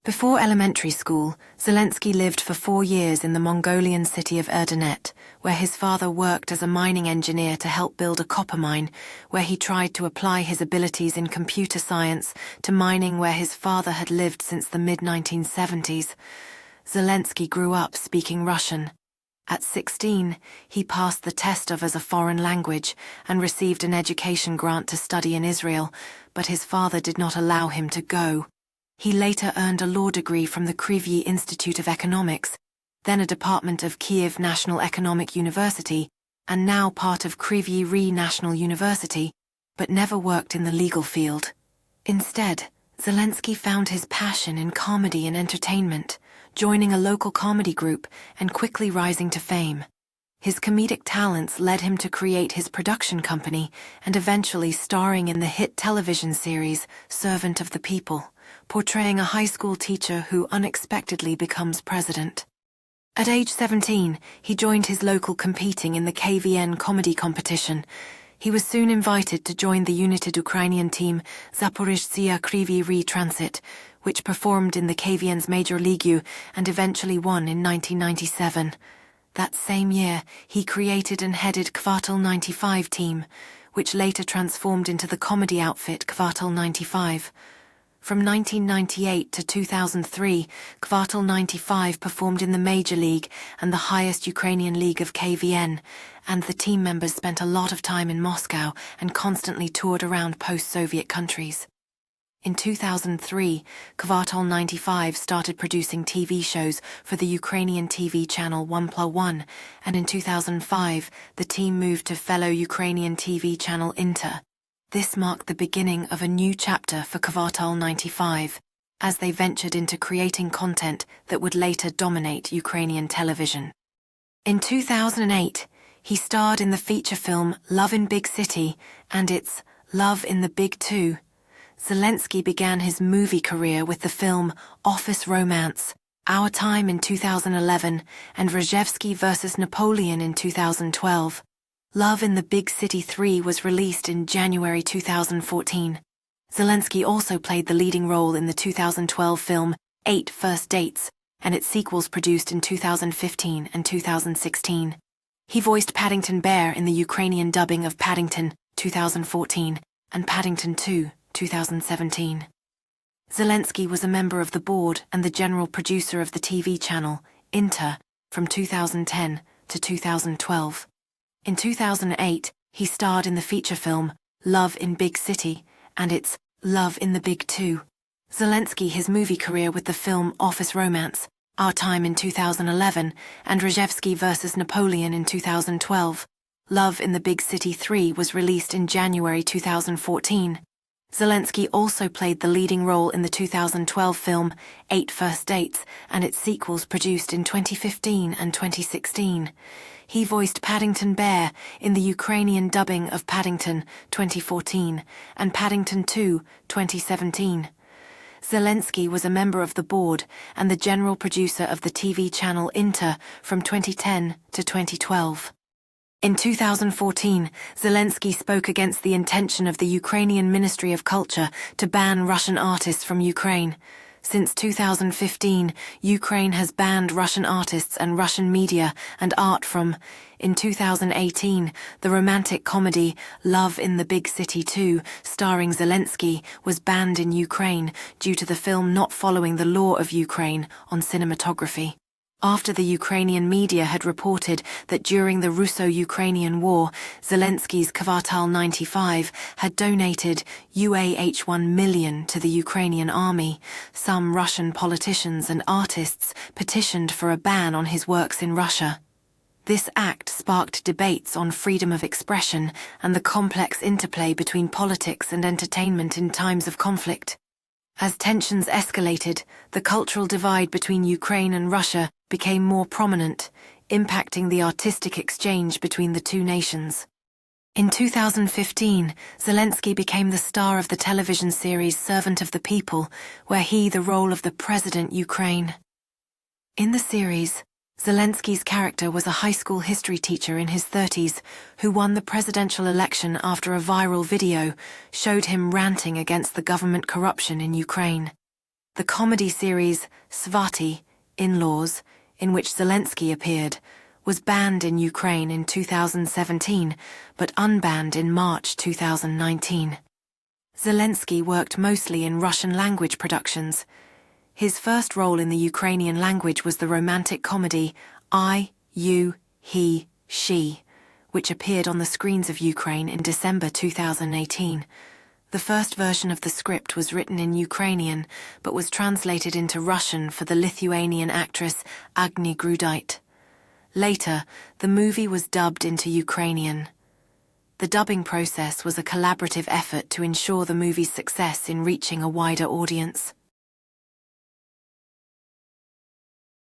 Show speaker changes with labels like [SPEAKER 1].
[SPEAKER 1] Before elementary school, Zelenskyy lived for 4 years in the Mongolian city of Erdenet, where his father worked as a mining engineer to help build a copper mine, where he tried to apply his abilities in computer science to mining where his father had lived since the mid-1970s. Zelenskyy grew up speaking Russian. At 16, he passed the test of as a foreign language and received an education grant to study in Israel, but his father did not allow him to go. He later earned a law degree from the Kryvyi Institute of Economics, then a department of Kyiv National Economic University, and now part of Kryvyi Rih National University, but never worked in the legal field. Instead, Zelenskyy found his passion in comedy and entertainment, joining a local comedy group and quickly rising to fame. His comedic talents led him to create his production company and eventually starring in the hit television series Servant of the People, portraying a high school teacher who unexpectedly becomes president. At age 17, he joined his local competing in the KVN comedy competition. He was soon invited to join the united Ukrainian team Zaporizhzhia Kryvyi Rih Transit, which performed in the KVN's Major League and eventually won in 1997. That same year, he created and headed Kvartal 95 team, which later transformed into the comedy outfit Kvartal 95. From 1998 to 2003, Kvartal 95 performed in the Major League and the highest Ukrainian league of KVN, and the team members spent a lot of time in Moscow and constantly toured around post-Soviet countries. In 2003, Kvartal 95 started producing TV shows for the Ukrainian TV channel 1+1, and in 2005, the team moved to fellow Ukrainian TV channel Inter. This marked the beginning of a new chapter for Kvartal 95, as they ventured into creating content that would later dominate Ukrainian television. In 2008, he starred in the feature film Love in Big City and its Love in the Big Two. Zelenskyy began his movie career with the film Office Romance, Our Time in 2011, and Rejevsky vs. Napoleon in 2012. Love in the Big City 3 was released in January 2014. Zelenskyy also played the leading role in the 2012 film 8 First Dates, and its sequels produced in 2015 and 2016. He voiced Paddington Bear in the Ukrainian dubbing of Paddington 2014 and Paddington 2 2017. Zelenskyy was a member of the board and the general producer of the TV channel Inter from 2010 to 2012. In 2008, he starred in the feature film Love in Big City and its Love in the Big Two. Zelenskyy his movie career with the film Office Romance, Our Time in 2011, and Rejevsky vs. Napoleon in 2012. Love in the Big City 3 was released in January 2014. Zelenskyy also played the leading role in the 2012 film 8 First Dates and its sequels produced in 2015 and 2016. He voiced Paddington Bear in the Ukrainian dubbing of Paddington 2014 and Paddington 2 2017. Zelenskyy was a member of the board and the general producer of the TV channel Inter from 2010 to 2012. In 2014, Zelenskyy spoke against the intention of the Ukrainian Ministry of Culture to ban Russian artists from Ukraine. Since 2015, Ukraine has banned Russian artists and Russian media and art from. In 2018, the romantic comedy Love in the Big City 2, starring Zelenskyy, was banned in Ukraine due to the film not following the law of Ukraine on cinematography. After the Ukrainian media had reported that during the Russo-Ukrainian War, Zelenskyy's Kvartal 95 had donated $1 million to the Ukrainian army, some Russian politicians and artists petitioned for a ban on his works in Russia. This act sparked debates on freedom of expression and the complex interplay between politics and entertainment in times of conflict. As tensions escalated, the cultural divide between Ukraine and Russia became more prominent, impacting the artistic exchange between the two nations. In 2015, Zelenskyy became the star of the television series Servant of the People, where he the role of the President Ukraine. In the series, Zelenskyy's character was a high school history teacher in his 30s who won the presidential election after a viral video showed him ranting against the government corruption in Ukraine. The comedy series Svati, In-Laws, in which Zelenskyy appeared, was banned in Ukraine in 2017, but unbanned in March 2019. Zelenskyy worked mostly in Russian-language productions. His first role in the Ukrainian language was the romantic comedy I, You, He, She, which appeared on the screens of Ukraine in December 2018. The first version of the script was written in Ukrainian, but was translated into Russian for the Lithuanian actress Agni Grudite. Later, the movie was dubbed into Ukrainian. The dubbing process was a collaborative effort to ensure the movie's success in reaching a wider audience.